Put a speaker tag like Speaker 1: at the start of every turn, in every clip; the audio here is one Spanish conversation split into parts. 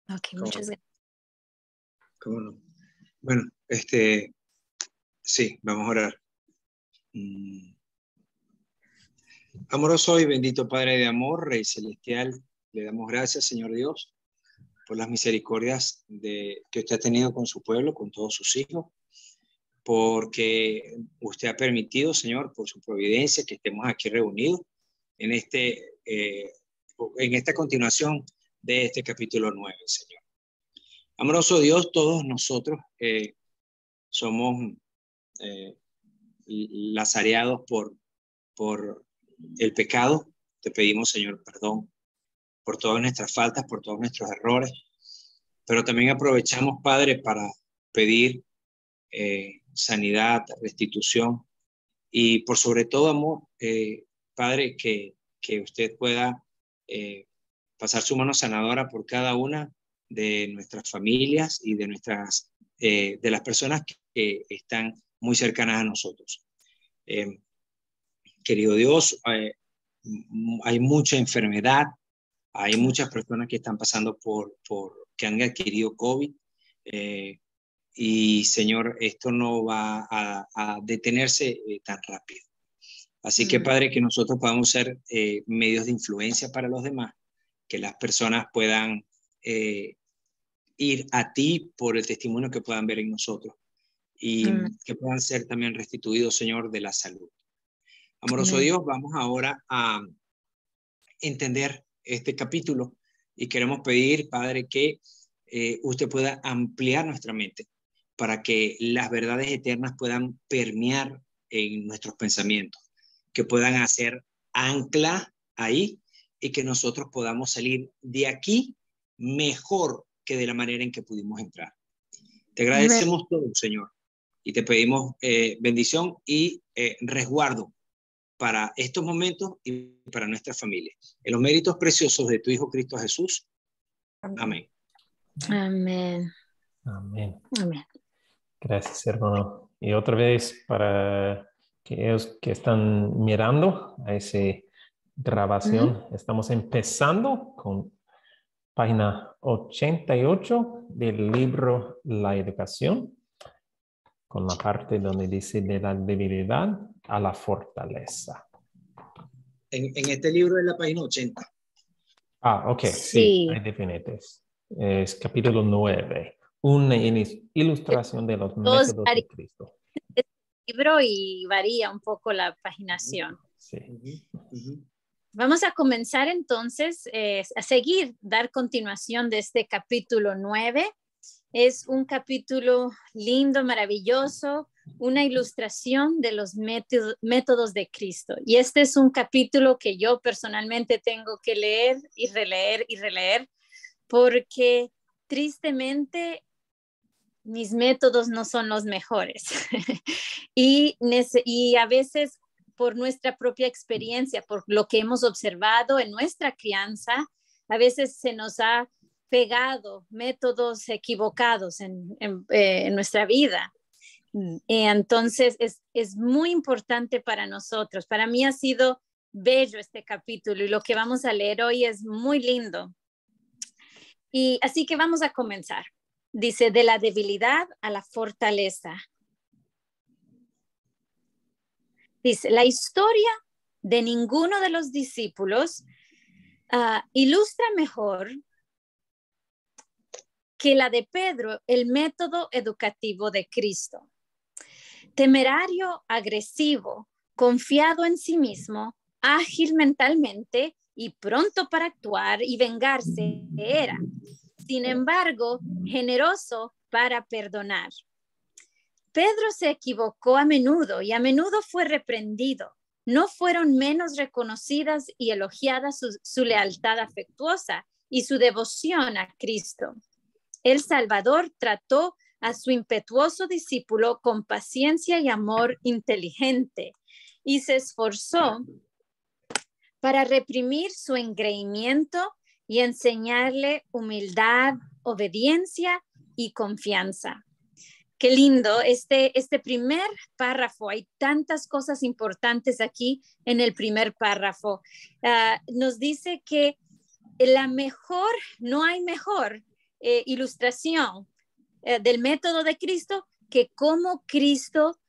Speaker 1: Ok,
Speaker 2: ¿Cómo
Speaker 1: muchas
Speaker 2: no?
Speaker 1: gracias.
Speaker 2: ¿Cómo no? Bueno, sí, vamos a orar. Amoroso y bendito Padre de amor, Rey Celestial, le damos gracias, Señor Dios, por las misericordias que usted ha tenido con su pueblo, con todos sus hijos, porque usted ha permitido, Señor, por su providencia, que estemos aquí reunidos en esta continuación de este capítulo 9, Señor. Amoroso Dios, todos nosotros somos lazareados por el pecado. Te pedimos, Señor, perdón por todas nuestras faltas, por todos nuestros errores, pero también aprovechamos, Padre, para pedir sanidad, restitución y por sobre todo amor, Padre, que usted pueda pasar su mano sanadora por cada una de nuestras familias y de las personas que están muy cercanas a nosotros. Querido Dios, hay mucha enfermedad, hay muchas personas que están pasando que han adquirido COVID, y Señor, esto no va a detenerse tan rápido. Así que, Padre, que nosotros podamos ser medios de influencia para los demás, que las personas puedan ir a ti por el testimonio que puedan ver en nosotros y que puedan ser también restituidos, Señor, de la salud. Amoroso Dios, vamos ahora a entender este capítulo y queremos pedir, Padre, que usted pueda ampliar nuestra mente para que las verdades eternas puedan permear en nuestros pensamientos, que puedan hacer ancla ahí y que nosotros podamos salir de aquí mejor que de la manera en que pudimos entrar. Te agradecemos todo, Señor, y te pedimos bendición y resguardo para estos momentos y para nuestra familia. En los méritos preciosos de tu Hijo Cristo Jesús. Amén.
Speaker 1: Amén.
Speaker 3: Amén.
Speaker 1: Amén.
Speaker 3: Gracias, hermano. Y otra vez, para aquellos que están mirando a esa grabación, estamos empezando con página 88 del libro La Educación, con la parte donde dice de la debilidad a la fortaleza.
Speaker 2: En este libro es la página 80.
Speaker 3: Ah, ok, sí, hay diferentes. Es capítulo 9, una ilustración de los métodos de Cristo.
Speaker 1: Libro y varía un poco la paginación.
Speaker 3: Sí.
Speaker 1: Vamos a comenzar entonces a dar continuación de este capítulo 9. Es un capítulo lindo, maravilloso, una ilustración de los métodos de Cristo. Y este es un capítulo que yo personalmente tengo que leer y releer, porque tristemente mis métodos no son los mejores. y a veces por nuestra propia experiencia, por lo que hemos observado en nuestra crianza, a veces se nos ha pegado métodos equivocados en nuestra vida. Entonces es muy importante para nosotros. Para mí ha sido bello este capítulo y lo que vamos a leer hoy es muy lindo. Y así que vamos a comenzar. Dice, de la debilidad a la fortaleza. Dice, la historia de ninguno de los discípulos ilustra mejor que la de Pedro el método educativo de Cristo. Temerario, agresivo, confiado en sí mismo, ágil mentalmente y pronto para actuar y vengarse era. Sin embargo, generoso para perdonar. Pedro se equivocó a menudo y a menudo fue reprendido. No fueron menos reconocidas y elogiadas su lealtad afectuosa y su devoción a Cristo. El Salvador trató a su impetuoso discípulo con paciencia y amor inteligente y se esforzó para reprimir su engreimiento y enseñarle humildad, obediencia y confianza. Qué lindo, este primer párrafo, hay tantas cosas importantes aquí en el primer párrafo. Nos dice que no hay mejor ilustración del método de Cristo, que cómo Cristo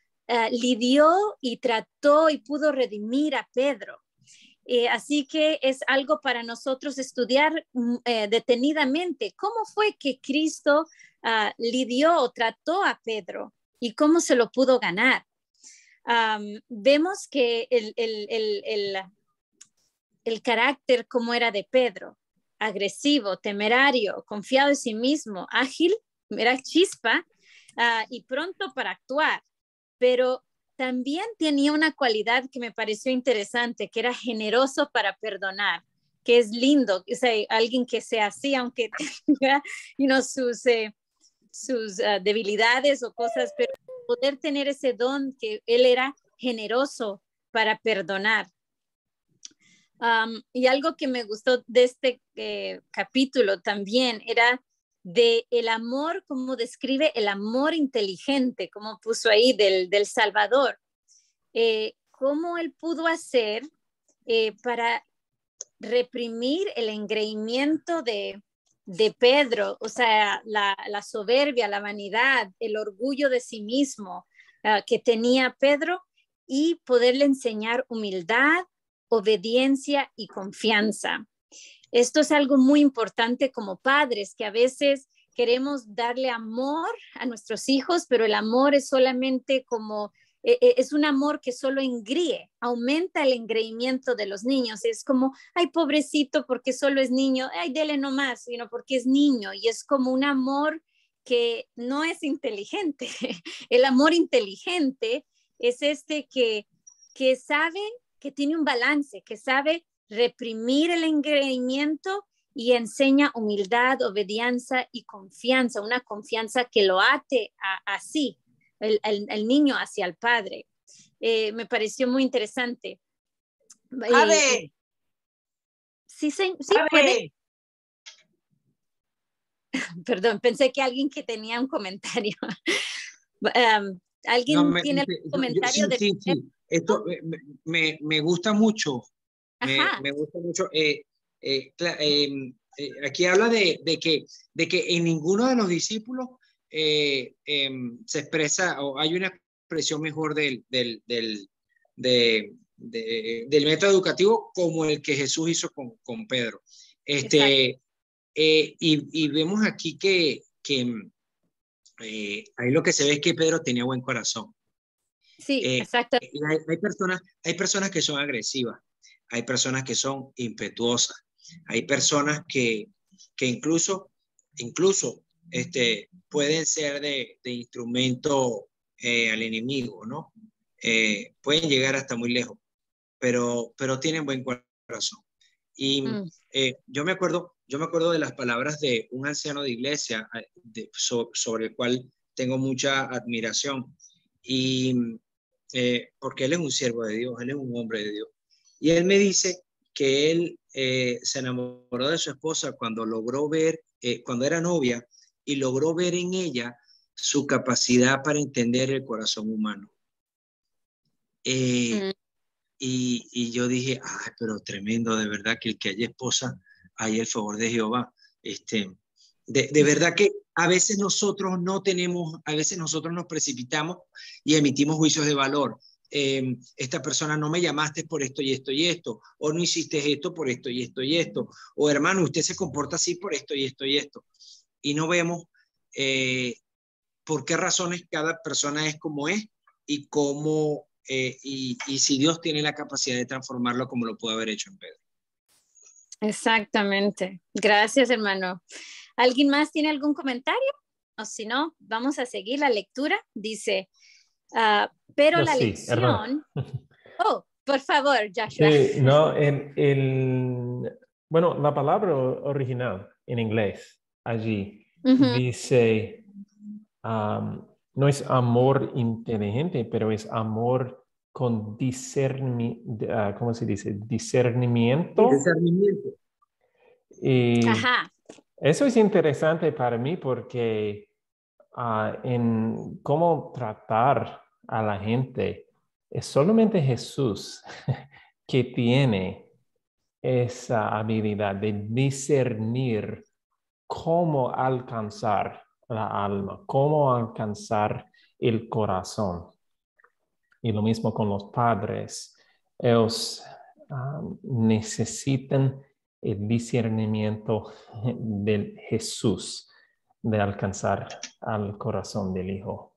Speaker 1: lidió y trató y pudo redimir a Pedro. Así que es algo para nosotros estudiar detenidamente. ¿Cómo fue que Cristo lidió o trató a Pedro y cómo se lo pudo ganar? Vemos que el carácter como era de Pedro, agresivo, temerario, confiado en sí mismo, ágil, era chispa y pronto para actuar, pero también tenía una cualidad que me pareció interesante, que era generoso para perdonar, que es lindo, o sea, alguien que sea así, aunque tenga sus debilidades o cosas, pero poder tener ese don que él era generoso para perdonar. Y algo que me gustó de este capítulo también era de el amor, como describe el amor inteligente, como puso ahí del Salvador, cómo él pudo hacer para reprimir el engreimiento de Pedro, o sea, la soberbia, la vanidad, el orgullo de sí mismo que tenía Pedro, y poderle enseñar humildad, obediencia y confianza. Esto es algo muy importante como padres, que a veces queremos darle amor a nuestros hijos, pero el amor es solamente como, es un amor que solo engríe, aumenta el engreimiento de los niños. Es como, ay, pobrecito, porque solo es niño, ay, dele nomás, sino porque es niño. Y es como un amor que no es inteligente. El amor inteligente es este que sabe, que tiene un balance, que sabe reprimir el engreimiento y enseña humildad, obediencia y confianza, una confianza que lo ate a sí, el niño hacia el padre. Me pareció muy interesante.
Speaker 2: ¡Ave!
Speaker 1: Sí, puede. Perdón, pensé que alguien que tenía un comentario. ¿Alguien tiene algún comentario?
Speaker 2: Sí. Esto me gusta mucho. Me gusta mucho. Aquí habla de que en ninguno de los discípulos se expresa, o hay una expresión mejor del método educativo como el que Jesús hizo con Pedro. Y vemos aquí que ahí lo que se ve es que Pedro tenía buen corazón.
Speaker 1: Sí, exacto.
Speaker 2: Hay personas que son agresivas, hay personas que son impetuosas, hay personas que incluso pueden ser de instrumento al enemigo, ¿no? Pueden llegar hasta muy lejos, pero tienen buen corazón. Y yo me acuerdo de las palabras de un anciano de iglesia sobre el cual tengo mucha admiración, y porque él es un siervo de Dios, él es un hombre de Dios. Y él me dice que él se enamoró de su esposa cuando logró ver, cuando era novia, y logró ver en ella su capacidad para entender el corazón humano. Y yo dije, ay, pero tremendo, de verdad que el que haya esposa, hay el favor de Jehová. De verdad que a veces nosotros no tenemos, a veces nosotros nos precipitamos y emitimos juicios de valor. Esta persona, no me llamaste por esto y esto y esto, o no hiciste esto por esto y esto y esto, o hermano, usted se comporta así por esto y esto y esto. Y no vemos por qué razones cada persona es como es y cómo, y si Dios tiene la capacidad de transformarlo como lo pudo haber hecho en Pedro.
Speaker 1: Exactamente. Gracias, hermano. ¿Alguien más tiene algún comentario? O si no, vamos a seguir la lectura. Dice, pero la lección...
Speaker 3: Hermano.
Speaker 1: Oh, por favor, Joshua.
Speaker 3: Sí, no, bueno, la palabra original en inglés allí dice, no es amor inteligente, pero es amor con ¿cómo se dice? Discernimiento.
Speaker 2: Discernimiento.
Speaker 3: Y eso es interesante para mí porque en cómo tratar a la gente, es solamente Jesús que tiene esa habilidad de discernir cómo alcanzar la alma, cómo alcanzar el corazón. Y lo mismo con los padres. Ellos necesitan el discernimiento de Jesús de alcanzar al corazón del Hijo.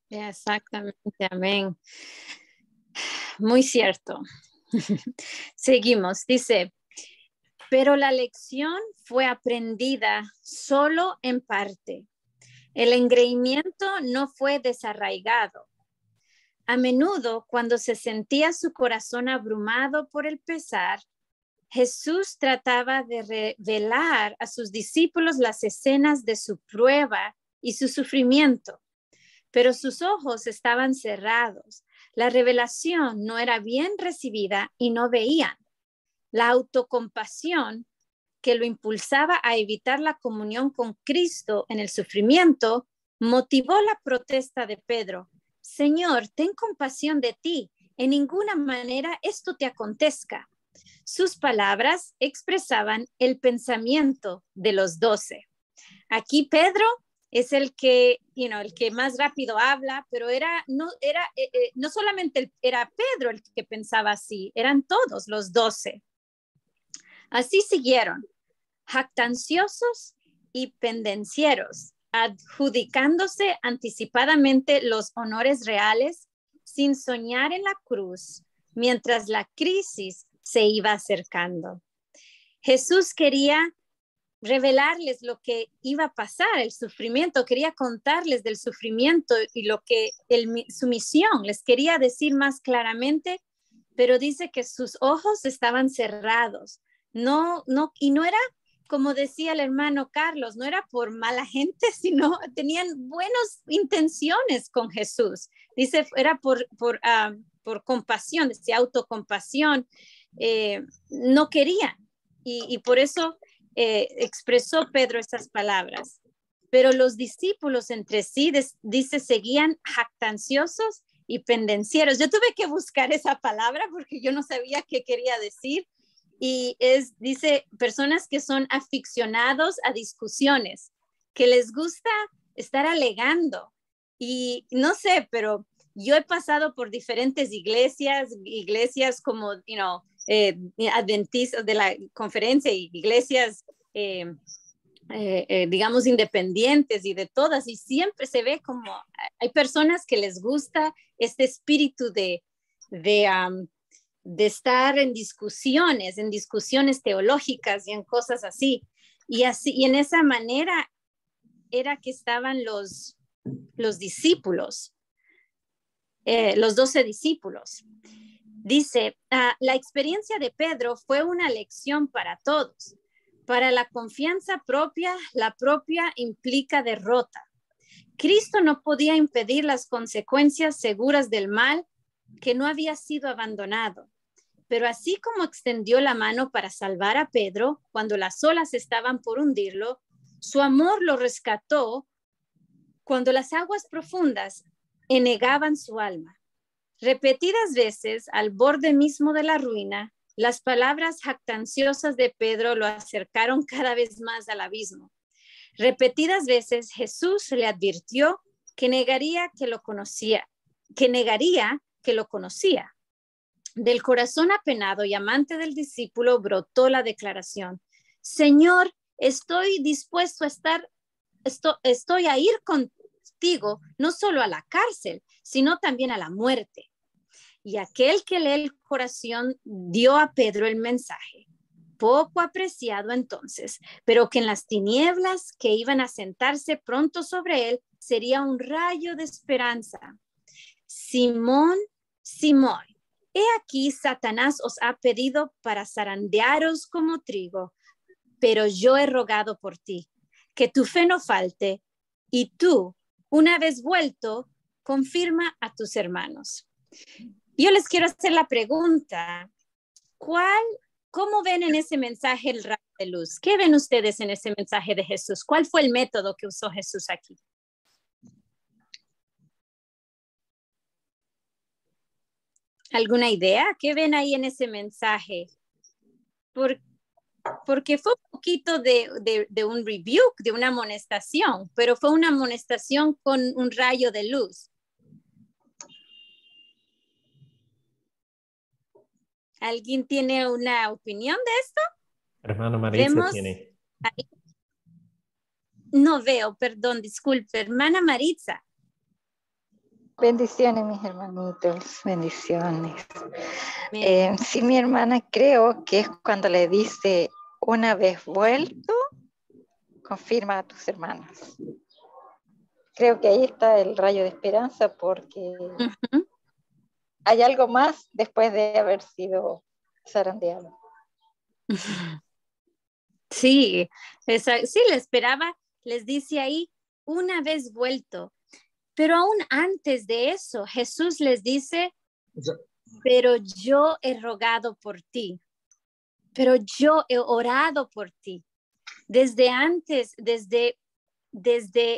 Speaker 1: Exactamente, amén. Muy cierto. Seguimos, dice, pero la lección fue aprendida solo en parte. El engreimiento no fue desarraigado. A menudo, cuando se sentía su corazón abrumado por el pesar, Jesús trataba de revelar a sus discípulos las escenas de su prueba y su sufrimiento, pero sus ojos estaban cerrados. La revelación no era bien recibida y no veían. La autocompasión que lo impulsaba a evitar la comunión con Cristo en el sufrimiento motivó la protesta de Pedro. Señor, ten compasión de ti. En ninguna manera esto te acontezca. Sus palabras expresaban el pensamiento de los 12. Aquí Pedro es el que, el que más rápido habla, pero no solamente era Pedro el que pensaba así, eran todos los 12. Así siguieron, jactanciosos y pendencieros, adjudicándose anticipadamente los honores reales sin soñar en la cruz, mientras la crisis se iba acercando. Jesús quería revelarles lo que iba a pasar, el sufrimiento, quería contarles del sufrimiento y su misión, les quería decir más claramente, pero dice que sus ojos estaban cerrados. Y no era, como decía el hermano Carlos, no era por mala gente, sino tenían buenas intenciones con Jesús. Dice, era por compasión, decía autocompasión. No querían. Y por eso expresó Pedro estas palabras. Pero los discípulos entre sí, dice, seguían jactanciosos y pendencieros. Yo tuve que buscar esa palabra porque yo no sabía qué quería decir. Y dice, personas que son aficionados a discusiones, que les gusta estar alegando. Y no sé, pero yo he pasado por diferentes iglesias como, adventistas de la conferencia, iglesias, digamos, independientes y de todas, y siempre se ve como hay personas que les gusta este espíritu de estar en discusiones teológicas y en cosas así. Y en esa manera era que estaban los discípulos, los 12 discípulos. Dice, la experiencia de Pedro fue una lección para todos. Para la confianza propia, la propia implica derrota. Cristo no podía impedir las consecuencias seguras del mal que no había sido abandonado. Pero así como extendió la mano para salvar a Pedro cuando las olas estaban por hundirlo, su amor lo rescató cuando las aguas profundas enegaban su alma. Repetidas veces, al borde mismo de la ruina, las palabras jactanciosas de Pedro lo acercaron cada vez más al abismo. Repetidas veces, Jesús le advirtió que negaría que lo conocía. Del corazón apenado y amante del discípulo brotó la declaración: Señor, estoy dispuesto estoy a ir contigo, no solo a la cárcel, sino también a la muerte. Y aquel que lee el corazón dio a Pedro el mensaje, poco apreciado entonces, pero que en las tinieblas que iban a sentarse pronto sobre él sería un rayo de esperanza. Simón, Simón, he aquí Satanás os ha pedido para zarandearos como trigo, pero yo he rogado por ti, que tu fe no falte, y tú, una vez vuelto, confirma a tus hermanos. Yo les quiero hacer la pregunta, ¿cómo ven en ese mensaje el rayo de luz? ¿Qué ven ustedes en ese mensaje de Jesús? ¿Cuál fue el método que usó Jesús aquí? ¿Alguna idea? ¿Qué ven ahí en ese mensaje? porque fue un poquito de un rebuke, de una amonestación, pero fue una amonestación con un rayo de luz. ¿Alguien tiene una opinión de esto?
Speaker 3: Hermana Maritza
Speaker 1: Vemos
Speaker 3: tiene.
Speaker 1: ahí. No veo, perdón, disculpe. Hermana Maritza.
Speaker 4: Bendiciones, mis hermanitos, bendiciones. Sí, mi hermana, creo que es cuando le dice, una vez vuelto, confirma a tus hermanos. Creo que ahí está el rayo de esperanza, porque hay algo más después de haber sido zarandeado.
Speaker 1: Sí, sí, le esperaba, les dice ahí, una vez vuelto. Pero aún antes de eso, Jesús les dice, pero yo he rogado por ti, pero yo he orado por ti. Desde antes, desde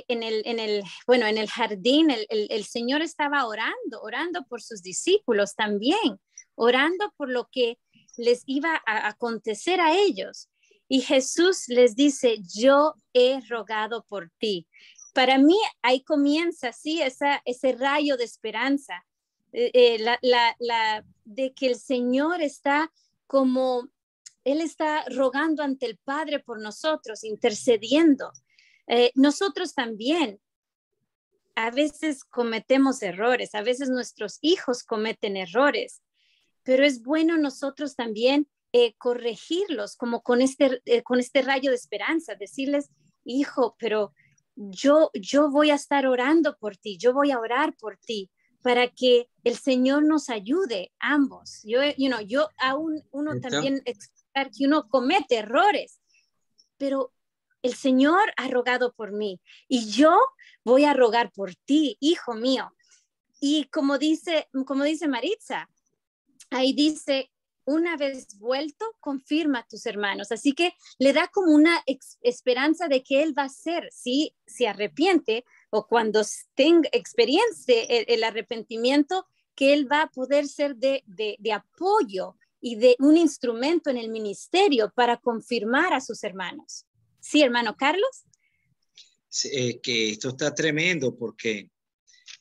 Speaker 1: en el jardín, el Señor estaba orando por sus discípulos también, orando por lo que les iba a acontecer a ellos. Y Jesús les dice, yo he rogado por ti. Para mí ahí comienza, sí, ese rayo de esperanza, de que el Señor está como, Él está rogando ante el Padre por nosotros, intercediendo. Nosotros también a veces cometemos errores, a veces nuestros hijos cometen errores, pero es bueno nosotros también corregirlos como con este rayo de esperanza, decirles, hijo, pero yo voy a estar orando por ti, yo voy a orar por ti para que el Señor nos ayude ambos. Yo aún uno también explicar que uno comete errores, pero el Señor ha rogado por mí y yo voy a rogar por ti, hijo mío. Y como dice Maritza, ahí dice, una vez vuelto, confirma a tus hermanos. Así que le da como una esperanza de que Él va a ser, si se arrepiente o cuando tenga experiencia el arrepentimiento, que Él va a poder ser de apoyo y de un instrumento en el ministerio para confirmar a sus hermanos. Sí, hermano Carlos.
Speaker 2: Que esto está tremendo, porque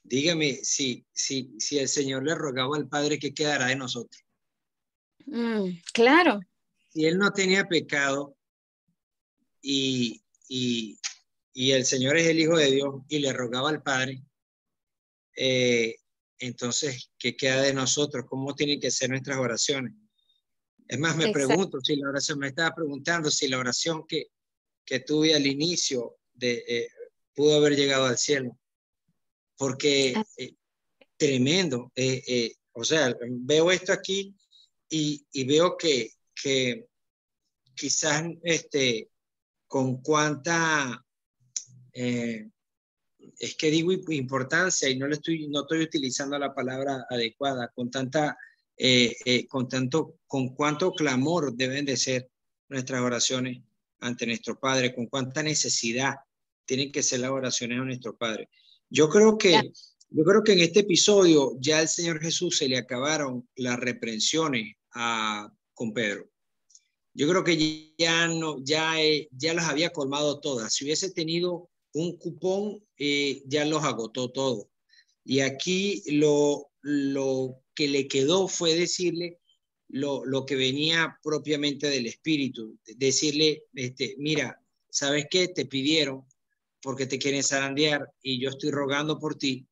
Speaker 2: dígame, si el Señor le rogaba al Padre, ¿qué quedará de nosotros?
Speaker 1: Claro.
Speaker 2: Si Él no tenía pecado y el Señor es el Hijo de Dios y le rogaba al Padre, entonces, ¿qué queda de nosotros? ¿Cómo tienen que ser nuestras oraciones? Es más, me pregunto si la oración, me estaba preguntando si la oración que tuve al inicio pudo haber llegado al cielo, porque tremendo, o sea, veo esto aquí y veo que quizás con cuánta es que digo importancia y no estoy utilizando la palabra adecuada, con cuánto clamor deben de ser nuestras oraciones ante nuestro Padre, con cuánta necesidad tienen que ser las oraciones a nuestro Padre. Yo creo que en este episodio ya al Señor Jesús se le acabaron las reprensiones con Pedro. Yo creo que ya las había colmado todas. Si hubiese tenido un cupón, ya los agotó todo. Y aquí lo que le quedó fue decirle lo que venía propiamente del Espíritu. Decirle, mira, ¿sabes qué? Te pidieron porque te quieren zarandear y yo estoy rogando por ti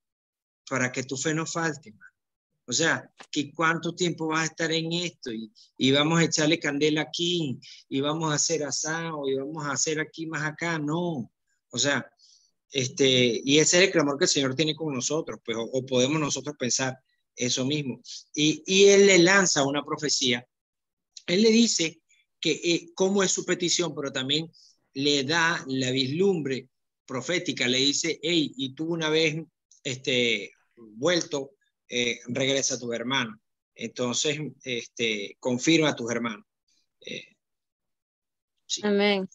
Speaker 2: para que tu fe no falte. O sea, que cuánto tiempo vas a estar en esto y vamos a echarle candela aquí y vamos a hacer asado y vamos a hacer aquí más acá. No, o sea, y ese es el clamor que el Señor tiene con nosotros, pues, o podemos nosotros pensar eso mismo. Y Él le lanza una profecía. Él le dice que cómo es su petición, pero también le da la vislumbre profética. Le dice, hey, y tú una vez vuelto, regresa a tus hermanos. Entonces, confirma a tus hermanos.
Speaker 1: Sí. Amén.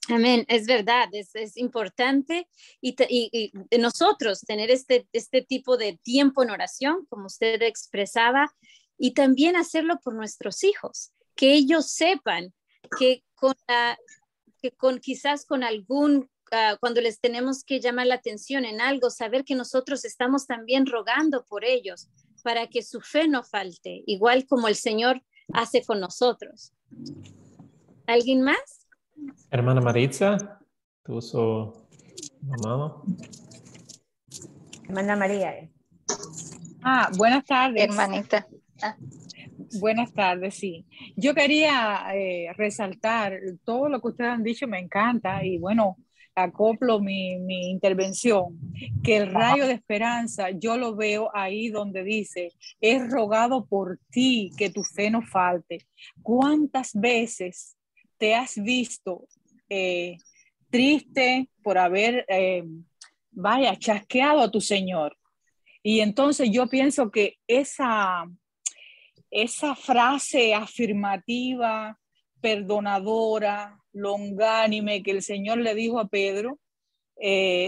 Speaker 1: Amén, es verdad, es importante y nosotros tener este tipo de tiempo en oración, como usted expresaba, y también hacerlo por nuestros hijos. que ellos sepan que quizás con algún, cuando les tenemos que llamar la atención en algo, saber que nosotros estamos también rogando por ellos para que su fe no falte, igual como el Señor hace con nosotros. ¿Alguien más?
Speaker 3: Hermana Maritza, tú uso la mano.
Speaker 5: Hermana María.
Speaker 6: Buenas tardes.
Speaker 4: Hermanita.
Speaker 6: Buenas tardes, sí. Yo quería resaltar todo lo que ustedes han dicho, me encanta, y bueno, acoplo mi intervención, que el rayo de esperanza, yo lo veo ahí donde dice, he rogado por ti que tu fe no falte. ¿Cuántas veces te has visto triste por haber, chasqueado a tu Señor? Y entonces yo pienso que esa frase afirmativa, perdonadora, longánime que el Señor le dijo a Pedro,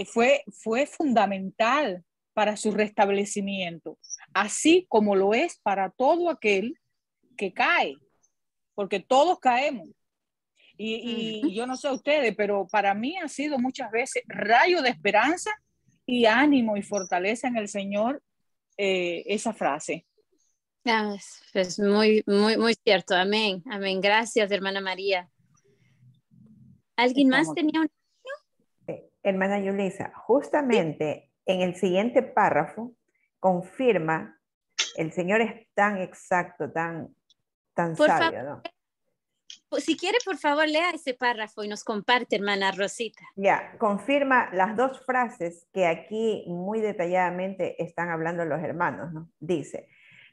Speaker 6: fue fundamental para su restablecimiento, así como lo es para todo aquel que cae, porque todos caemos. Y yo no sé ustedes, pero para mí ha sido muchas veces rayo de esperanza y ánimo y fortaleza en el Señor, esa frase.
Speaker 1: Es muy, muy, muy cierto. Amén. Amén. Gracias, hermana María. ¿Alguien más tenía un...
Speaker 5: Hermana Yulisa, justamente en el siguiente párrafo confirma, el Señor es tan exacto, tan sabio, ¿no?
Speaker 1: Si quiere, por favor, lea ese párrafo y nos comparte, hermana Rosita.
Speaker 5: Ya, confirma las dos frases que aquí muy detalladamente están hablando los hermanos, ¿no? Dice,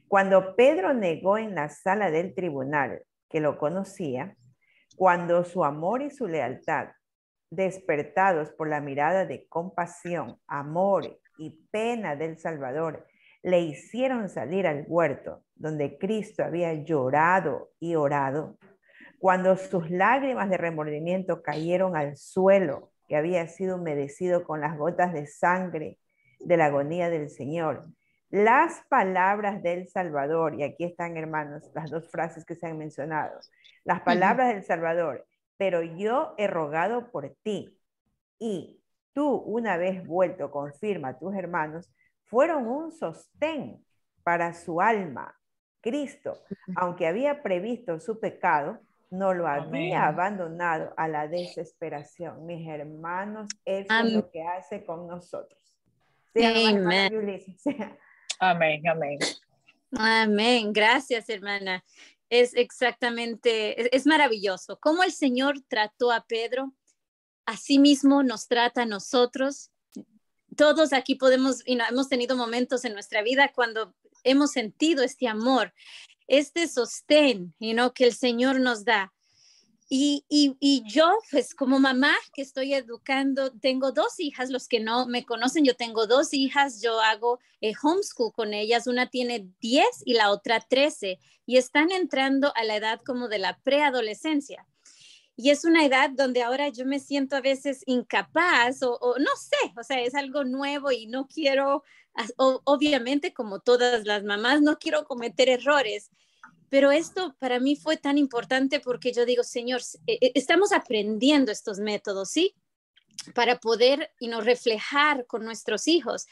Speaker 5: cuando Pedro negó en la sala del tribunal que lo conocía, cuando su amor y su lealtad, despertados por la mirada de compasión, amor y pena del Salvador, le hicieron salir al huerto donde Cristo había llorado y orado, cuando sus lágrimas de remordimiento cayeron al suelo que había sido humedecido con las gotas de sangre de la agonía del Señor, las palabras del Salvador, y aquí están, hermanos, las dos frases que se han mencionado, las palabras del Salvador, pero yo he rogado por ti, y tú, una vez vuelto, confirma a tus hermanos, fueron un sostén para su alma. Cristo, aunque había previsto su pecado, no lo había abandonado a la desesperación. Mis hermanos, eso es lo que hace con nosotros. ¿Sí,
Speaker 1: amén.
Speaker 6: Amén, amén.
Speaker 1: Amén. Gracias, hermana. Es exactamente, es maravilloso. Cómo el Señor trató a Pedro, así mismo nos trata a nosotros. Todos aquí podemos, hemos tenido momentos en nuestra vida cuando hemos sentido este amor, este sostén, que el Señor nos da. Y yo, pues como mamá que estoy educando, tengo 2 hijas, los que no me conocen, yo tengo 2 hijas, yo hago homeschool con ellas, una tiene 10 y la otra 13, y están entrando a la edad como de la preadolescencia. Y es una edad donde ahora yo me siento a veces incapaz o no sé, o sea, es algo nuevo y no quiero, obviamente como todas las mamás, no quiero cometer errores. Pero esto para mí fue tan importante porque yo digo, Señor, estamos aprendiendo estos métodos, ¿sí? Para poder reflejar con nuestros hijos.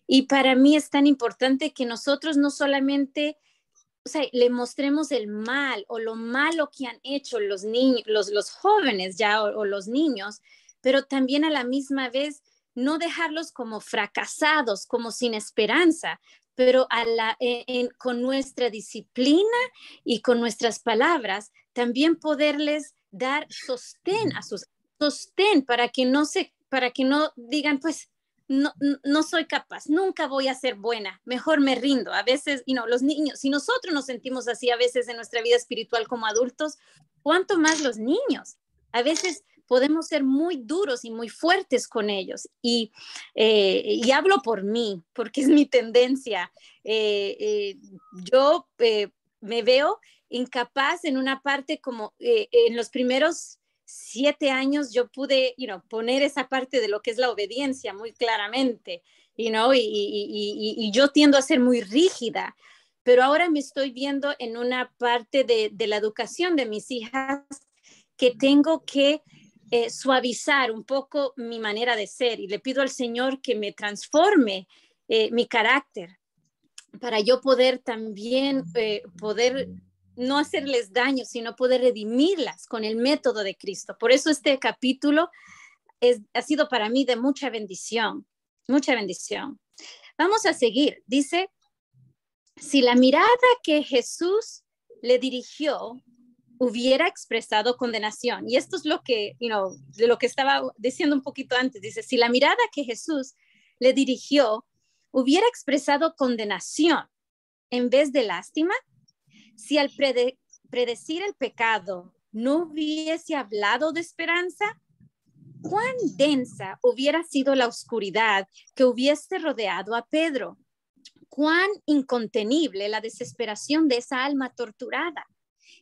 Speaker 1: Y para mí es tan importante que nosotros no solamente, o sea, le mostremos el mal o lo malo que han hecho los niños, los jóvenes ya o los niños, pero también a la misma vez no dejarlos como fracasados, como sin esperanza, pero con nuestra disciplina y con nuestras palabras también poderles dar sostén para que no digan, pues no soy capaz, nunca voy a ser buena, mejor me rindo. A veces, los niños, si nosotros nos sentimos así a veces en nuestra vida espiritual como adultos, ¿cuánto más los niños? A veces podemos ser muy duros y muy fuertes con ellos. Y hablo por mí, porque es mi tendencia. Yo me veo incapaz en una parte como en los primeros 7 años yo pude poner esa parte de lo que es la obediencia muy claramente, y yo tiendo a ser muy rígida. pero ahora me estoy viendo en una parte de la educación de mis hijas que tengo que suavizar un poco mi manera de ser, y le pido al Señor que me transforme mi carácter para yo poder también poder no hacerles daño, sino poder redimirlas con el método de Cristo. Por eso este capítulo ha sido para mí de mucha bendición, mucha bendición. Vamos a seguir. Dice, si la mirada que Jesús le dirigió hubiera expresado condenación, y esto es lo que, de lo que estaba diciendo un poquito antes, dice, si la mirada que Jesús le dirigió hubiera expresado condenación en vez de lástima, si al predecir el pecado no hubiese hablado de esperanza, cuán densa hubiera sido la oscuridad que hubiese rodeado a Pedro, cuán incontenible la desesperación de esa alma torturada.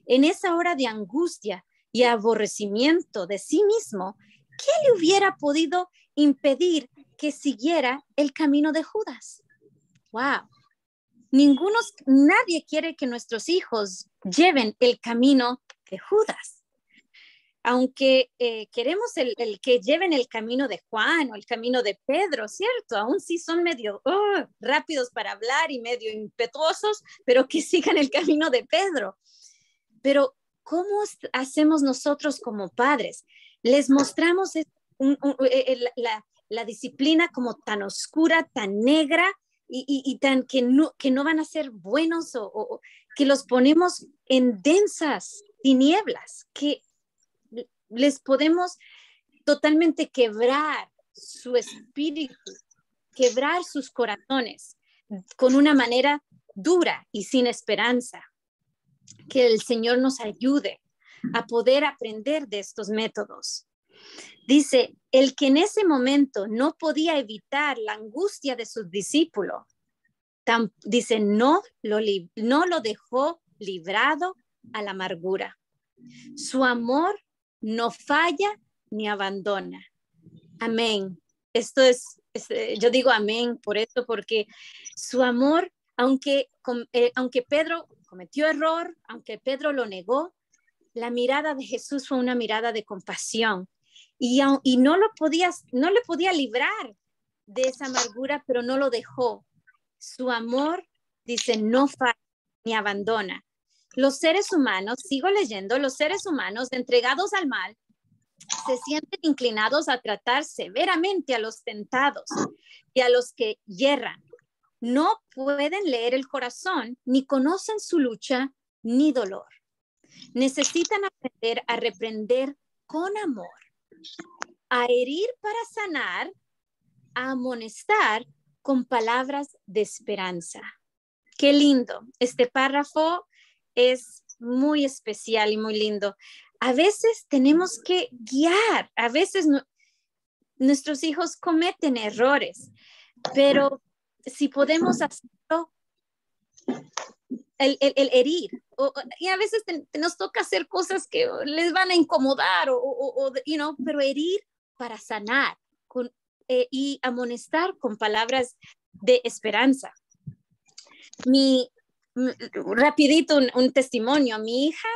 Speaker 1: En esa hora de angustia y aborrecimiento de sí mismo, ¿qué le hubiera podido impedir que siguiera el camino de Judas? ¡Wow! Nadie quiere que nuestros hijos lleven el camino de Judas. Aunque queremos el que lleven el camino de Juan o el camino de Pedro, ¿cierto? Aún sí son medio rápidos para hablar y medio impetuosos, pero que sigan el camino de Pedro. Pero ¿cómo hacemos nosotros como padres? Les mostramos la disciplina como tan oscura, tan negra, y tan que no van a ser buenos, o que los ponemos en densas tinieblas, que les podemos totalmente quebrar su espíritu, quebrar sus corazones con una manera dura y sin esperanza. Que el Señor nos ayude a poder aprender de estos métodos. Dice, el que en ese momento no podía evitar la angustia de sus discípulos, dice, no lo dejó librado a la amargura. Su amor no falla ni abandona. Amén. Esto yo digo amén por esto, porque su amor, aunque Pedro cometió error, aunque Pedro lo negó, la mirada de Jesús fue una mirada de compasión, y no le podía librar de esa amargura, pero no lo dejó. Su amor, dice, no falla ni abandona. Los seres humanos, sigo leyendo, los seres humanos entregados al mal se sienten inclinados a tratar severamente a los tentados y a los que yerran. No pueden leer el corazón, ni conocen su lucha ni dolor. Necesitan aprender a reprender con amor, a herir para sanar, a amonestar con palabras de esperanza. Qué lindo. Este párrafo es muy especial y muy lindo. A veces tenemos que guiar, a veces nuestros hijos cometen errores, pero si podemos hacerlo, el herir, y a veces nos toca hacer cosas que les van a incomodar, pero herir para sanar y amonestar con palabras de esperanza. Rapidito un testimonio. Mi hija,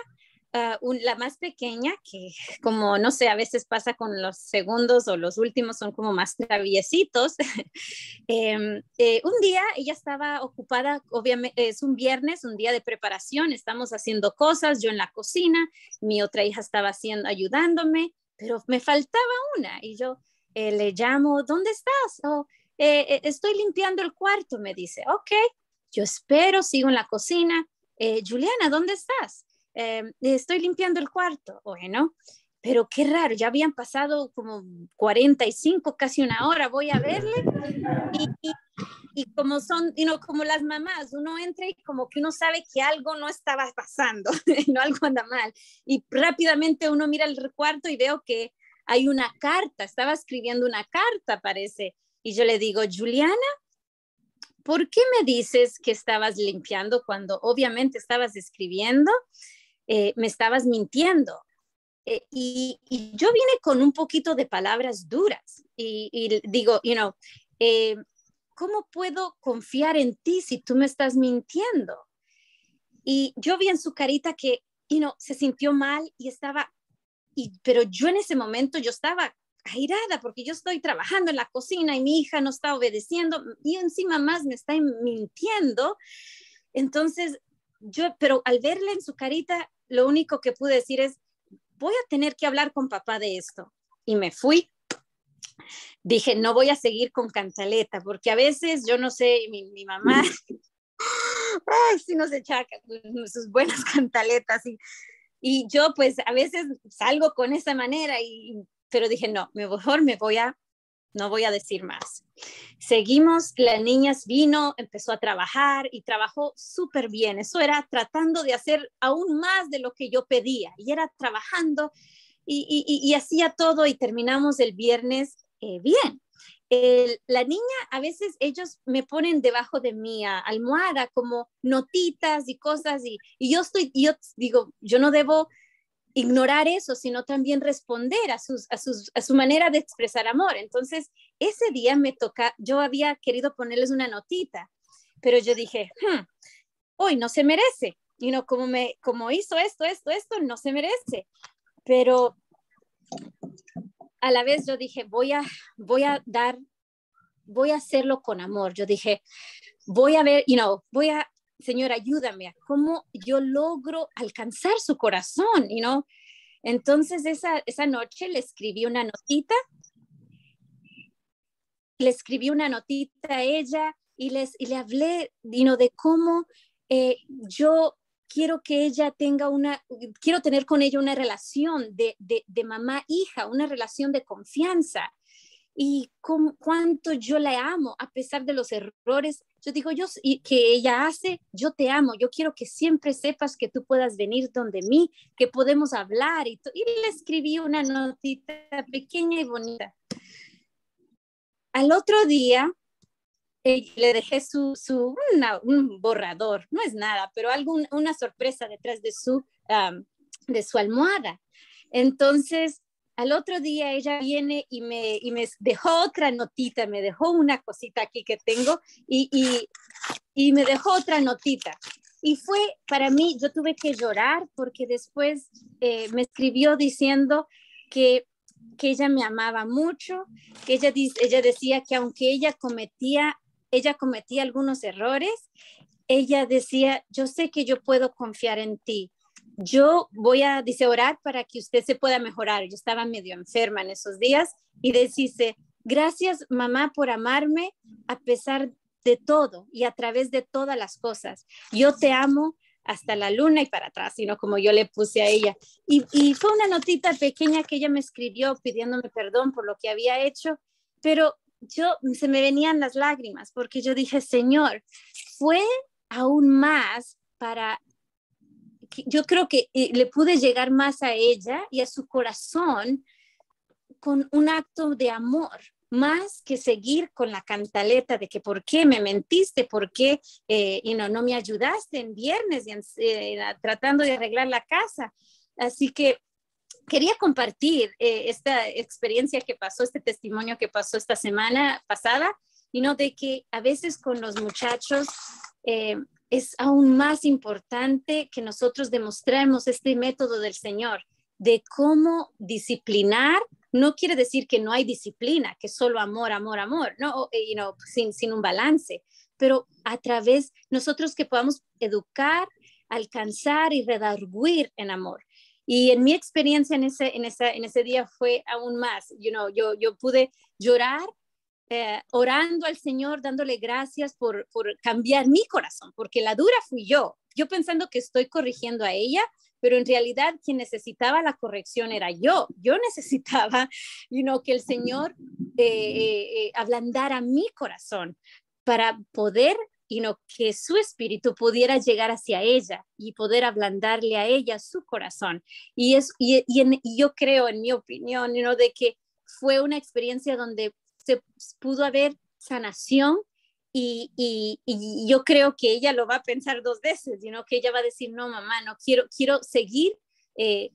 Speaker 1: la más pequeña, que como no sé, a veces pasa con los segundos o los últimos, son como más traviesitos. Un día ella estaba ocupada, obviamente es un viernes, un día de preparación, estamos haciendo cosas, yo en la cocina, mi otra hija estaba ayudándome, pero me faltaba una, y yo le llamo, ¿dónde estás? Estoy limpiando el cuarto, me dice. Ok, yo espero, sigo en la cocina. Juliana, ¿dónde estás? Estoy limpiando el cuarto. Bueno, pero qué raro, ya habían pasado como 45, casi una hora, voy a verle, y como son, como las mamás, uno entra y como que uno sabe que algo no estaba pasando, no, algo anda mal, y rápidamente uno mira el cuarto y veo que hay una carta, estaba escribiendo una carta, parece, y yo le digo, Juliana, ¿por qué me dices que estabas limpiando cuando obviamente estabas escribiendo? Me estabas mintiendo. Y yo vine con un poquito de palabras duras y digo, ¿cómo puedo confiar en ti si tú me estás mintiendo? Y yo vi en su carita que, se sintió mal y pero yo en ese momento yo estaba airada porque yo estoy trabajando en la cocina y mi hija no está obedeciendo y encima más me está mintiendo. Entonces, pero al verle en su carita, lo único que pude decir es, voy a tener que hablar con papá de esto. Y me fui. Dije, no voy a seguir con cantaleta, porque a veces, yo no sé, mi mamá, ay, sí nos echa sus buenas cantaletas. Y yo pues a veces salgo con esa manera, pero dije, no, mejor no voy a decir más. Seguimos, la niña vino, empezó a trabajar y trabajó súper bien. Eso era tratando de hacer aún más de lo que yo pedía. Y era trabajando y hacía todo y terminamos el viernes bien. La niña, a veces ellos me ponen debajo de mi almohada como notitas y cosas y yo digo, yo no debo ignorar eso, sino también responder a su manera de expresar amor. Entonces, ese día yo había querido ponerles una notita, pero yo dije, hoy no se merece, como hizo esto, no se merece. Pero a la vez yo dije, voy a hacerlo con amor. Yo dije, voy a ver, Señor, ayúdame a cómo yo logro alcanzar su corazón, Entonces esa noche le escribí una notita a ella y le hablé, de cómo yo quiero que ella quiero tener con ella una relación de mamá-hija, una relación de confianza. Y cuánto yo la amo a pesar de los errores. Yo digo, que ella hace, yo te amo, yo quiero que siempre sepas que tú puedas venir donde mí, que podemos hablar. Y le escribí una notita pequeña y bonita. Al otro día, le dejé un borrador, no es nada, pero una sorpresa detrás de su almohada. Entonces, al otro día ella viene y me dejó otra notita, me dejó una cosita aquí que tengo y me dejó otra notita. Y fue para mí, yo tuve que llorar porque después me escribió diciendo que ella me amaba mucho, que ella decía que aunque ella cometía algunos errores, ella decía, yo sé que yo puedo confiar en ti. Yo voy a, orar para que usted se pueda mejorar. Yo estaba medio enferma en esos días y dice, gracias mamá por amarme a pesar de todo y a través de todas las cosas. Yo te amo hasta la luna y para atrás, sino como yo le puse a ella. Y fue una notita pequeña que ella me escribió pidiéndome perdón por lo que había hecho, pero se me venían las lágrimas porque yo dije, Señor, fue aún más yo creo que le pude llegar más a ella y a su corazón con un acto de amor, más que seguir con la cantaleta de que por qué me mentiste, por qué no me ayudaste en viernes tratando de arreglar la casa. Así que quería compartir esta experiencia que pasó, este testimonio que pasó esta semana pasada, de que a veces con los muchachos es aún más importante que nosotros demostremos este método del Señor, de cómo disciplinar. No quiere decir que no hay disciplina, que solo amor, ¿no? Sin un balance, pero a través nosotros que podamos educar, alcanzar y redarguir en amor. Y en mi experiencia en ese día fue aún más, yo pude llorar orando al Señor, dándole gracias por cambiar mi corazón, porque la dura fui yo pensando que estoy corrigiendo a ella, pero en realidad quien necesitaba la corrección era yo necesitaba, que el Señor ablandara mi corazón para poder, que su espíritu pudiera llegar hacia ella y poder ablandarle a ella su corazón. Y yo creo, en mi opinión, de que fue una experiencia donde se pudo haber sanación y yo creo que ella lo va a pensar dos veces, que ella va a decir, no mamá, no quiero seguir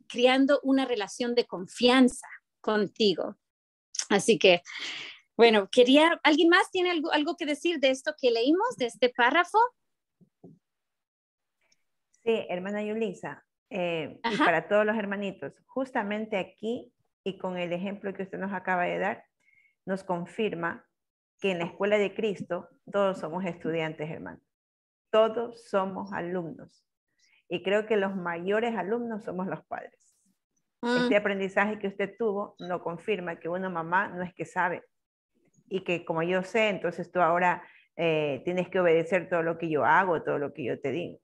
Speaker 1: creando una relación de confianza contigo. Así que, bueno, ¿alguien más tiene algo que decir de esto que leímos, de este párrafo?
Speaker 5: Sí, hermana Yulisa, y para todos los hermanitos, justamente aquí y con el ejemplo que usted nos acaba de dar, nos confirma que en la escuela de Cristo todos somos estudiantes, hermanos. Todos somos alumnos. Y creo que los mayores alumnos somos los padres. Este aprendizaje que usted tuvo no confirma que una mamá no es que sabe. Y que como yo sé, entonces tú ahora tienes que obedecer todo lo que yo hago, todo lo que yo te digo.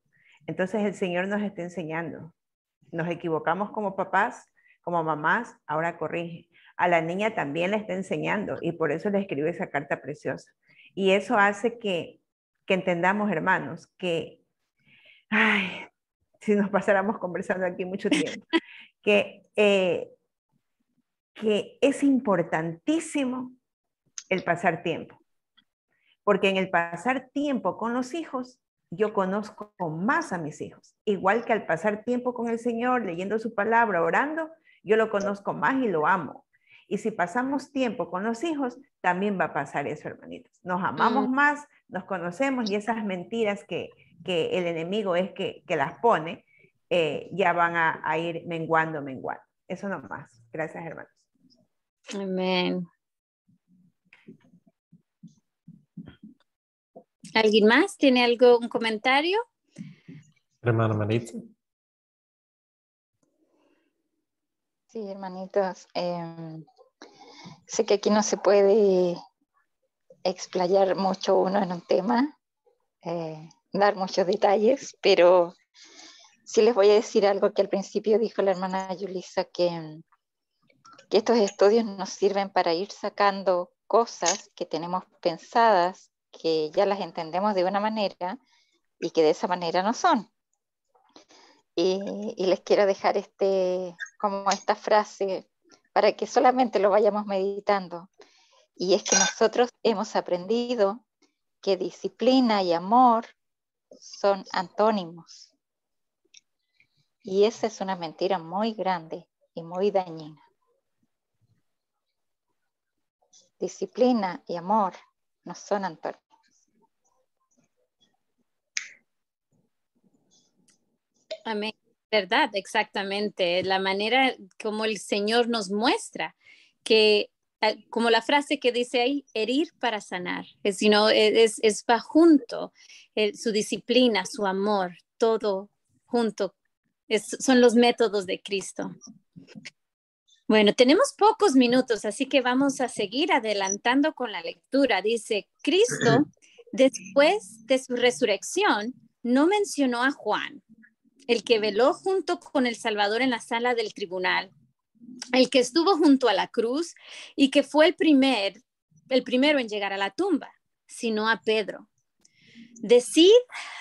Speaker 5: Entonces el Señor nos está enseñando. Nos equivocamos como papás, como mamás, ahora corrige. A la niña también le está enseñando y por eso le escribe esa carta preciosa. Y eso hace que entendamos, hermanos, que, ay, si nos pasáramos conversando aquí mucho tiempo, que es importantísimo el pasar tiempo. Porque en el pasar tiempo con los hijos, yo conozco más a mis hijos. Igual que al pasar tiempo con el Señor, leyendo su palabra, orando, yo lo conozco más y lo amo. Y si pasamos tiempo con los hijos, también va a pasar eso, hermanitos. Nos amamos más, nos conocemos y esas mentiras que el enemigo es que las pone, ya van a ir menguando. Eso nomás. Gracias, hermanos.
Speaker 1: Amén. ¿Alguien más tiene un comentario?
Speaker 3: Hermana Maritza.
Speaker 4: Sí, hermanitos. Sé que aquí no se puede explayar mucho uno en un tema, dar muchos detalles, pero sí les voy a decir algo que al principio dijo la hermana Yulisa, que estos estudios nos sirven para ir sacando cosas que tenemos pensadas, que ya las entendemos de una manera y que de esa manera no son. Y les quiero dejar como esta frase para que solamente lo vayamos meditando. Y es que nosotros hemos aprendido que disciplina y amor son antónimos. Y esa es una mentira muy grande y muy dañina. Disciplina y amor no son antónimos.
Speaker 1: Amén. Verdad, exactamente. La manera como el Señor nos muestra que, como la frase que dice ahí, herir para sanar. Va junto su disciplina, su amor, todo junto. Son los métodos de Cristo. Bueno, tenemos pocos minutos, así que vamos a seguir adelantando con la lectura. Dice, Cristo, después de su resurrección, no mencionó a Juan, el que veló junto con el Salvador en la sala del tribunal, el que estuvo junto a la cruz y que fue el primero en llegar a la tumba, sino a Pedro. Decid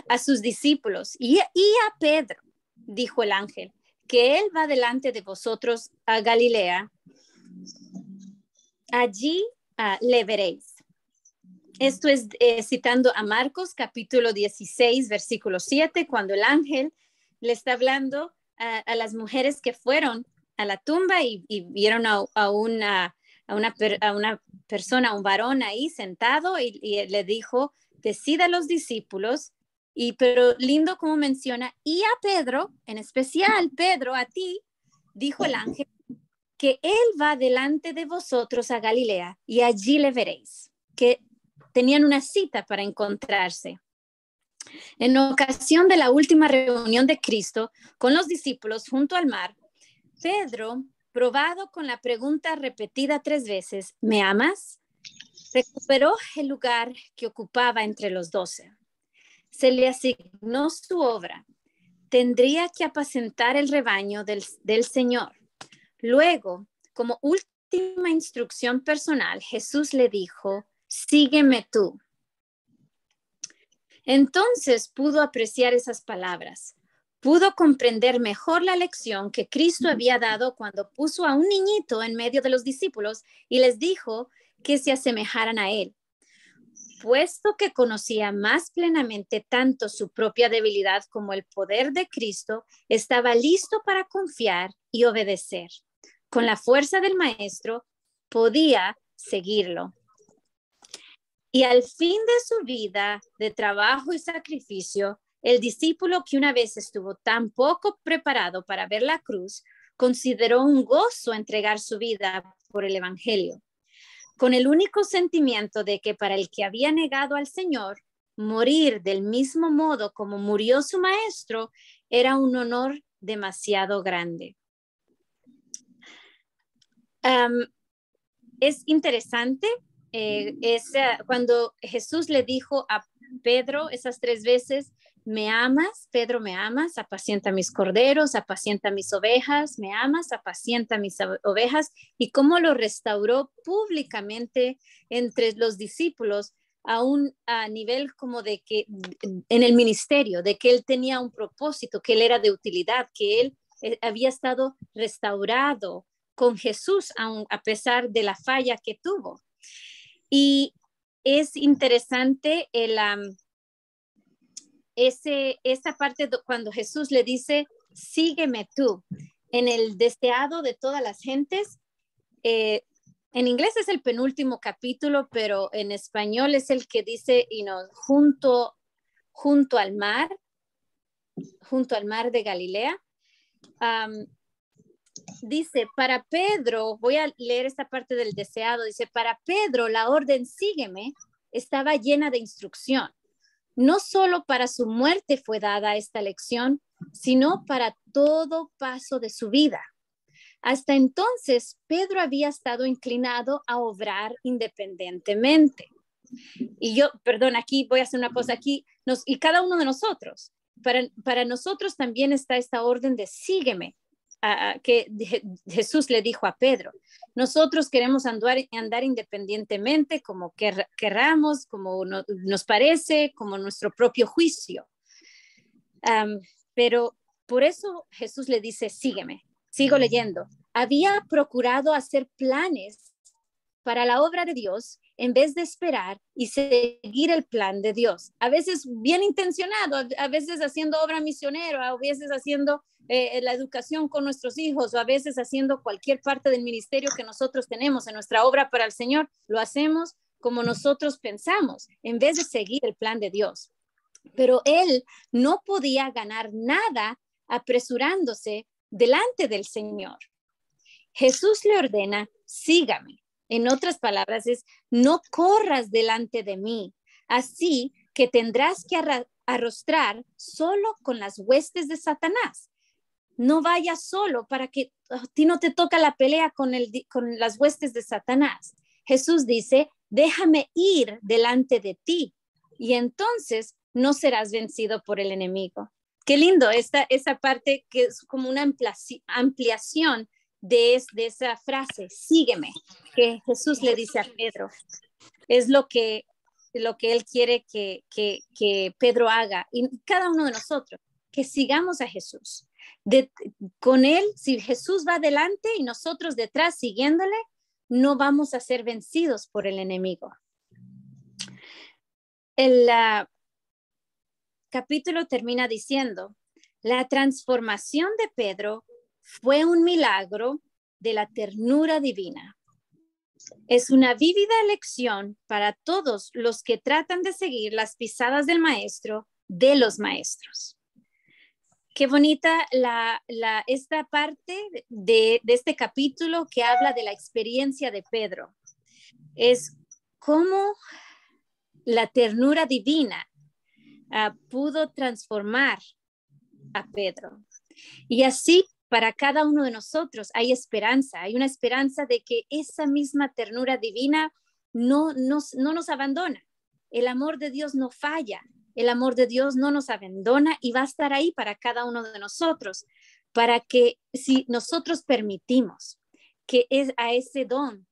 Speaker 1: a sus discípulos y a Pedro, dijo el ángel, que él va delante de vosotros a Galilea. Allí le veréis. Esto es citando a Marcos capítulo 16, versículo 7, cuando el ángel le está hablando a las mujeres que fueron a la tumba y vieron a una persona, a un varón ahí sentado y le dijo, decida a los discípulos, pero lindo como menciona, y a Pedro, en especial Pedro, a ti, dijo el ángel, que él va delante de vosotros a Galilea y allí le veréis, que tenían una cita para encontrarse. En ocasión de la última reunión de Cristo con los discípulos junto al mar, Pedro, probado con la pregunta repetida 3 veces, ¿me amas?, recuperó el lugar que ocupaba entre los 12. Se le asignó su obra. Tendría que apacentar el rebaño del Señor. Luego, como última instrucción personal, Jesús le dijo, sígueme tú. Entonces pudo apreciar esas palabras, pudo comprender mejor la lección que Cristo había dado cuando puso a un niñito en medio de los discípulos y les dijo que se asemejaran a él. Puesto que conocía más plenamente tanto su propia debilidad como el poder de Cristo, estaba listo para confiar y obedecer. Con la fuerza del Maestro, podía seguirlo. Y al fin de su vida de trabajo y sacrificio, El discípulo que una vez estuvo tan poco preparado para ver la cruz, consideró un gozo entregar su vida por el evangelio, con el único sentimiento de que para el que había negado al Señor, morir del mismo modo como murió su maestro era un honor demasiado grande. Es interesante, cuando Jesús le dijo a Pedro esas 3 veces, ¿me amas? Pedro, ¿me amas? Apacienta mis corderos, apacienta mis ovejas, ¿me amas? Apacienta mis ovejas. Y cómo lo restauró públicamente entre los discípulos a nivel como de que en el ministerio, de que él tenía un propósito, que él era de utilidad, que él había estado restaurado con Jesús a pesar de la falla que tuvo. Y es interesante esa parte cuando Jesús le dice, sígueme tú, en el deseado de todas las gentes. En inglés es el penúltimo capítulo, pero en español es el que dice, junto al mar de Galilea. Dice, para Pedro, voy a leer esta parte del deseado, dice, para Pedro la orden sígueme estaba llena de instrucción. No solo para su muerte fue dada esta lección, sino para todo paso de su vida. Hasta entonces, Pedro había estado inclinado a obrar independientemente. Y aquí voy a hacer una cosa aquí, y cada uno de nosotros, para nosotros también está esta orden de sígueme, que Jesús le dijo a Pedro. Nosotros queremos andar independientemente como querramos, como nos parece, como nuestro propio juicio. Pero por eso Jesús le dice, sígueme. Sigo leyendo. Había procurado hacer planes para la obra de Dios en vez de esperar y seguir el plan de Dios. A veces bien intencionado, a veces haciendo obra misionera, a veces haciendo la educación con nuestros hijos, o a veces haciendo cualquier parte del ministerio que nosotros tenemos en nuestra obra para el Señor. Lo hacemos como nosotros pensamos, en vez de seguir el plan de Dios. Pero él no podía ganar nada apresurándose delante del Señor. Jesús le ordena, sígame. En otras palabras, es no corras delante de mí, así que tendrás que arrostrar solo con las huestes de Satanás. No vayas solo para que a ti no te toca la pelea con las huestes de Satanás. Jesús dice, déjame ir delante de ti y entonces no serás vencido por el enemigo. Qué lindo esa parte que es como una ampliación de esa frase, sígueme, que Jesús le dice a Pedro. Es lo que él quiere que Pedro haga y cada uno de nosotros, que sigamos a Jesús. Con él, si Jesús va adelante y nosotros detrás siguiéndole, no vamos a ser vencidos por el enemigo. El capítulo termina diciendo, la transformación de Pedro fue un milagro de la ternura divina. Es una vívida lección para todos los que tratan de seguir las pisadas del maestro, de los maestros. Qué bonita esta parte de este capítulo que habla de la experiencia de Pedro. Es cómo la ternura divina pudo transformar a Pedro. Y así para cada uno de nosotros hay esperanza, hay una esperanza de que esa misma ternura divina no nos abandona. El amor de Dios no falla, el amor de Dios no nos abandona y va a estar ahí para cada uno de nosotros, para que si nosotros permitimos que ese don,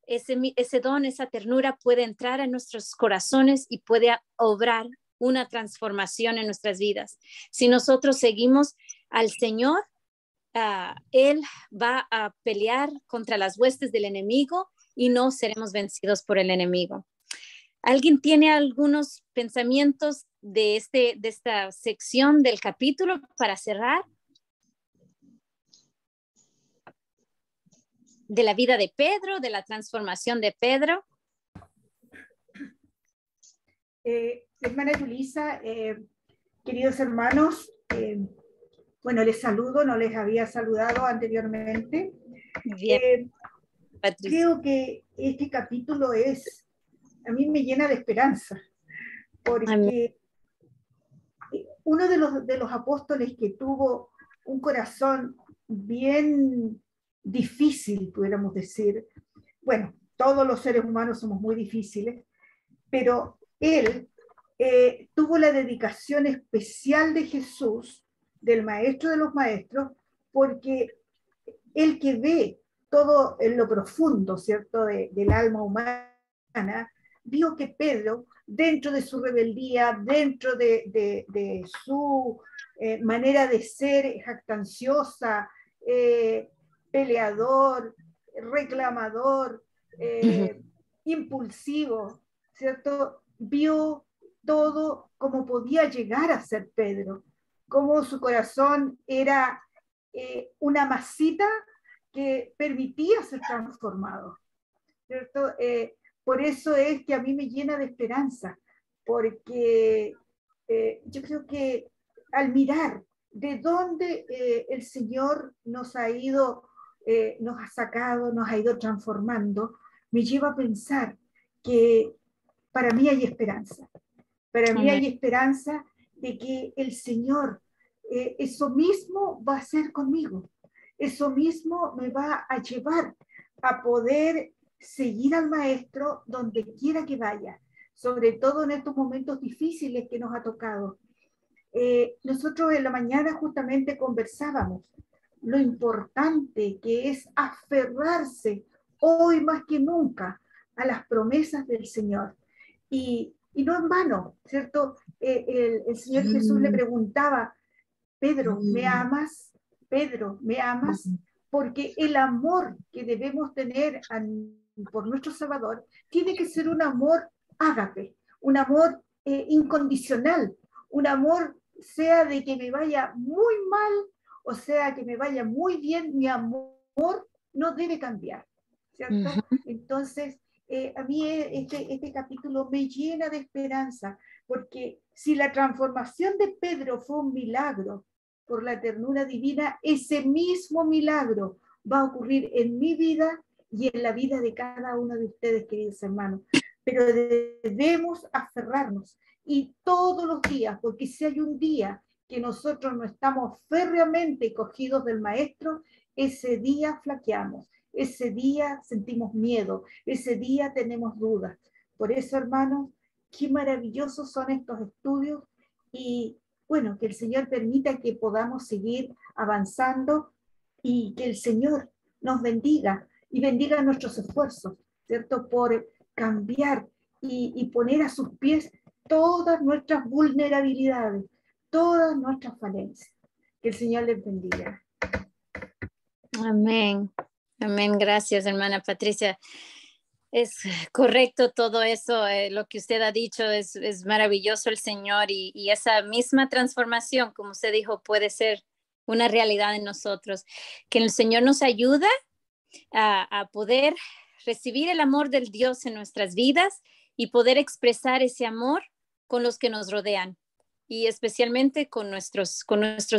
Speaker 1: esa ternura puede entrar en nuestros corazones y puede obrar una transformación en nuestras vidas. Si nosotros seguimos al Señor, Él va a pelear contra las huestes del enemigo y no seremos vencidos por el enemigo. ¿Alguien tiene algunos pensamientos de esta sección del capítulo para cerrar? De la vida de Pedro, de la transformación de Pedro.
Speaker 7: Hermana Yulisa, Queridos hermanos, bueno, les saludo, no les había saludado anteriormente.
Speaker 1: Bien, Patricia.
Speaker 7: Creo que este capítulo a mí me llena de esperanza, porque uno de los apóstoles que tuvo un corazón bien difícil, pudiéramos decir, bueno, todos los seres humanos somos muy difíciles, pero él tuvo la dedicación especial de Jesús, del maestro de los maestros, porque el que ve todo en lo profundo, ¿cierto?, del alma humana, vio que Pedro, dentro de su rebeldía, dentro de su manera de ser jactanciosa, peleador, reclamador, impulsivo, ¿cierto? Vio todo como podía llegar a ser Pedro, cómo su corazón era una masita que permitía ser transformado, ¿cierto? Por eso es que a mí me llena de esperanza, porque yo creo que al mirar de dónde el Señor nos ha ido, nos ha sacado, nos ha ido transformando, me lleva a pensar que para mí hay esperanza. Para mí hay esperanza de que el Señor eso mismo va a hacer conmigo. Eso mismo me va a llevar a poder seguir al Maestro donde quiera que vaya, sobre todo en estos momentos difíciles que nos ha tocado. Nosotros en la mañana justamente conversábamos lo importante que es aferrarse hoy más que nunca a las promesas del Señor. Y no en vano, ¿cierto? El Señor Jesús le preguntaba, Pedro, ¿me amas? Pedro, ¿me amas? Porque el amor que debemos tener por nuestro Salvador tiene que ser un amor ágape, un amor incondicional, un amor sea de que me vaya muy mal o sea que me vaya muy bien, mi amor no debe cambiar, ¿cierto? Entonces, a mí este capítulo me llena de esperanza, porque si la transformación de Pedro fue un milagro por la ternura divina, ese mismo milagro va a ocurrir en mi vida y en la vida de cada uno de ustedes, queridos hermanos. Pero debemos aferrarnos y todos los días, porque si hay un día que nosotros no estamos férreamente cogidos del Maestro, ese día flaqueamos, ese día sentimos miedo, ese día tenemos dudas. Por eso, hermanos, qué maravillosos son estos estudios y bueno, que el Señor permita que podamos seguir avanzando y que el Señor nos bendiga y bendiga nuestros esfuerzos, ¿cierto? Por cambiar y poner a sus pies todas nuestras vulnerabilidades, todas nuestras falencias. Que el Señor les bendiga.
Speaker 1: Amén. Amén. Gracias, hermana Patricia. Es correcto todo eso, lo que usted ha dicho es maravilloso el Señor y esa misma transformación, como usted dijo, puede ser una realidad en nosotros. Que el Señor nos ayuda a poder recibir el amor del Dios en nuestras vidas y poder expresar ese amor con los que nos rodean y especialmente con nuestros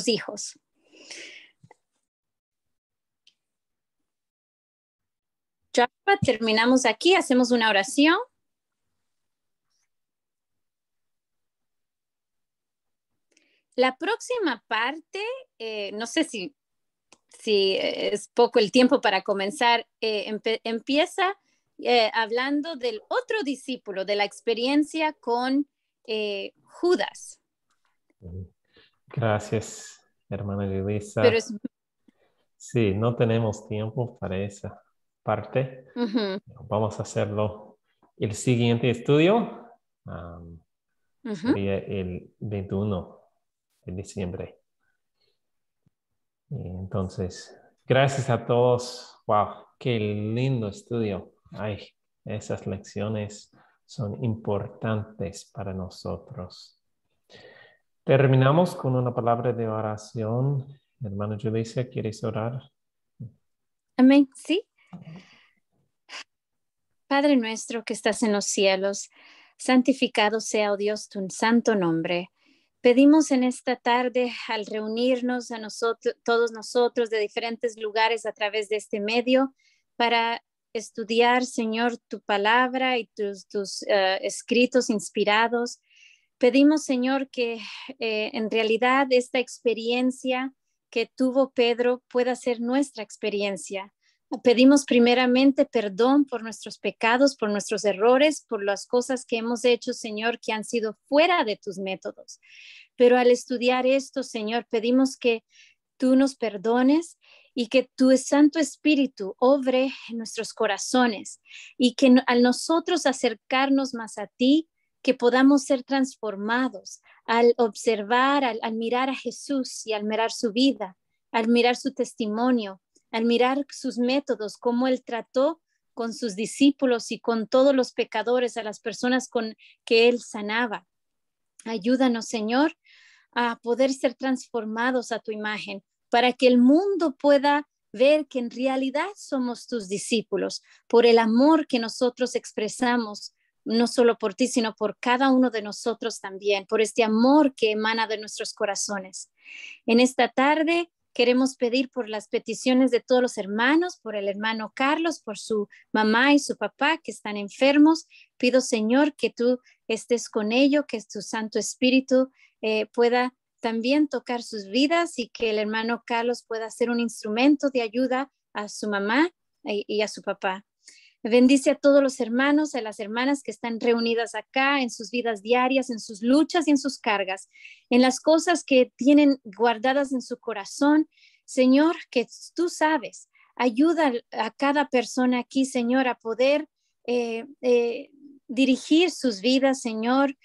Speaker 1: hijos. Ya terminamos aquí, hacemos una oración. La próxima parte, no sé si es poco el tiempo para comenzar, empieza hablando del otro discípulo, de la experiencia con Judas.
Speaker 3: Gracias, hermana Yulisa.
Speaker 1: Pero
Speaker 3: sí, no tenemos tiempo para esa parte. Vamos a hacerlo. El siguiente estudio sería el 21 de diciembre. Y entonces, gracias a todos. Wow, qué lindo estudio. Ay, esas lecciones son importantes para nosotros. Terminamos con una palabra de oración. Hermana Julissa, ¿quieres orar?
Speaker 1: Amén, sí. Padre nuestro que estás en los cielos, santificado sea, oh Dios, tu santo nombre. Pedimos en esta tarde, al reunirnos a nosotros, todos nosotros de diferentes lugares a través de este medio, para estudiar, Señor, tu palabra y tus escritos inspirados. Pedimos, Señor, que en realidad esta experiencia que tuvo Pedro pueda ser nuestra experiencia. Pedimos primeramente perdón por nuestros pecados, por nuestros errores, por las cosas que hemos hecho, Señor, que han sido fuera de tus métodos. Pero al estudiar esto, Señor, pedimos que tú nos perdones y que tu Santo Espíritu obre en nuestros corazones y que al nosotros acercarnos más a ti, que podamos ser transformados al observar, al mirar a Jesús y al mirar su vida, al mirar su testimonio, al mirar sus métodos, cómo él trató con sus discípulos y con todos los pecadores, a las personas con que él sanaba. Ayúdanos, Señor, a poder ser transformados a tu imagen, para que el mundo pueda ver que en realidad somos tus discípulos, por el amor que nosotros expresamos, no solo por ti, sino por cada uno de nosotros también, por este amor que emana de nuestros corazones. En esta tarde queremos pedir por las peticiones de todos los hermanos, por el hermano Carlos, por su mamá y su papá que están enfermos. Pido, Señor, que tú estés con ellos, que tu Santo Espíritu pueda también tocar sus vidas y que el hermano Carlos pueda ser un instrumento de ayuda a su mamá y a su papá. Bendice a todos los hermanos, a las hermanas que están reunidas acá en sus vidas diarias, en sus luchas y en sus cargas, en las cosas que tienen guardadas en su corazón. Señor, que tú sabes, ayuda a cada persona aquí, Señor, a poder dirigir sus vidas, Señor,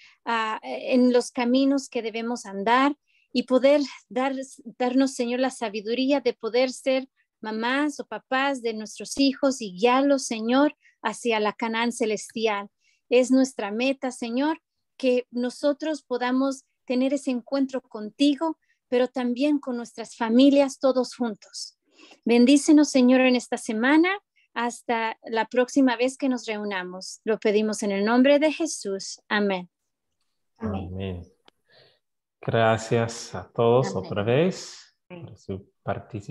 Speaker 1: en los caminos que debemos andar y poder darnos, Señor, la sabiduría de poder ser mamás o papás de nuestros hijos y guiarlos, Señor, hacia la Canaán celestial. Es nuestra meta, Señor, que nosotros podamos tener ese encuentro contigo, pero también con nuestras familias todos juntos. Bendícenos, Señor, en esta semana. Hasta la próxima vez que nos reunamos. Lo pedimos en el nombre de Jesús. Amén.
Speaker 3: Amén. Gracias a todos
Speaker 4: Amén.
Speaker 3: otra vez por su participación.